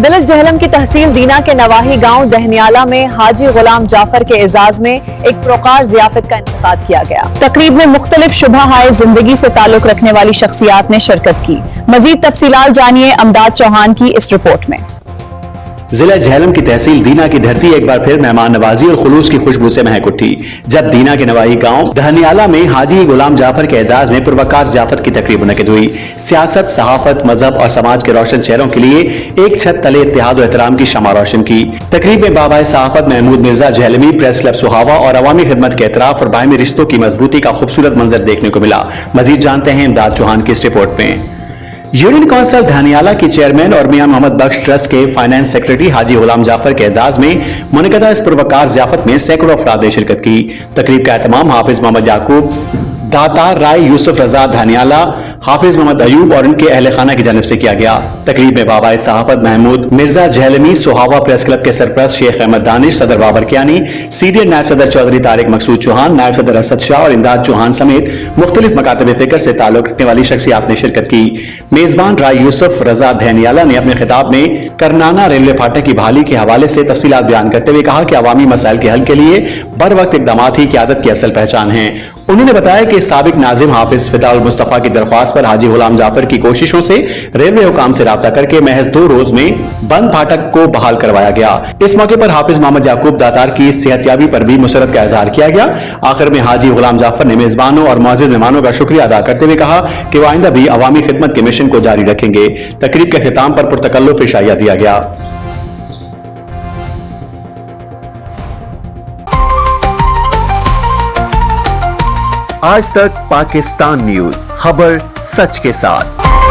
दिना जहेलम की तहसील दीना के नवाही गांव धनियाला में हाजी गुलाम जाफर के एजाज में एक प्रोकार जियाफत का इनेकाद किया गया। तकरीब में मुख्तलिफ शुबहाए जिंदगी से ताल्लुक रखने वाली शख्सियात ने शिरकत की। मजीद तफसीलात जानिए अमदाद चौहान की इस रिपोर्ट में। जिला झेलम की तहसील दीना की धरती एक बार फिर मेहमान नवाजी और खुलूस की खुशबू से महक उठी जब दीना के नवाही गांव धनियाला में हाजी गुलाम जाफर के एजाज में पुरवकार ज़ियाफत की तकरीब मुनक़िद हुई। सियासत, सहाफत, मजहब और समाज के रोशन चेहरों के लिए एक छत तले इत्तेहाद और एहतराम की शमा रोशन की। तकरीब में बाबा सहाफत महमूद मिर्जा झेलमी, प्रेस क्लब सुहावा और अवामी खिदमत के एतराफ और बाहमी रिश्तों की मजबूती का खूबसूरत मंजर देखने को मिला। मजीद जानते हैं अमदाद चौहान की इस रिपोर्ट में। यूनियन काउंसिल धनियाला की चेयरमैन और मियां मोहम्मद बख्श ट्रस्ट के फाइनेंस सेक्रेटरी हाजी गुलाम जाफर के एजाज में मुनक़दा इस पुरवकार ज़ियाफत में सैकड़ों अफराद ने शिरकत की। तकरीब का एहतमाम हाफिज मोहम्मद याकूब, दातार राय, यूसुफ रजा धनियाला, हाफिज मोहम्मद अयूब और उनके अहले खाना की जानिब से किया गया। तकरीब में बाबा सहाफत महमूद मिर्जा झेलमी, सुहावा प्रेस क्लब के सरपरस्त शेख अहमद दानिश, सदर बाबर कियानी, सीनियर नायब सदर चौधरी तारिक मकसूद चौहान, नायब सदर असद शाह और इमदाद चौहान समेत मुख्तलिफ मकातब फिक्र से ताल्लुक रखने वाली शख्सियात ने शिरकत की। मेजबान राय यूसुफ रजा धनियाला ने अपने खिताब में करनाना रेलवे फाटक की बहाली के हवाले से तफसीलात बयान करते हुए कहा कि अवामी मसाइल के हल के लिए बर वक्त इकदामात ही क़यादत की असल पहचान है। उन्होंने बताया कि साबिक नाजिम हाफिज फिताउल मुस्तफा की दरख्वास्त पर हाजी गुलाम जाफर की कोशिशों से रेलवे हुकाम से राब्ता करके महज 2 रोज में बंद फाटक को बहाल करवाया गया। इस मौके पर हाफिज मोहम्मद याकूब दातार की सेहतयाबी पर भी मुसरत का इजहार किया गया। आखिर में हाजी गुलाम जाफर ने मेजबानों और मुअज़्ज़िज़ मेहमानों का शुक्रिया अदा करते हुए कहा कि वो आइंदा भी अवामी खिदमत के मिशन को जारी रखेंगे। तकरीब के खिताम पर पुरतकल्लुफ़ इशाया दिया गया। आज तक पाकिस्तान न्यूज, खबर सच के साथ।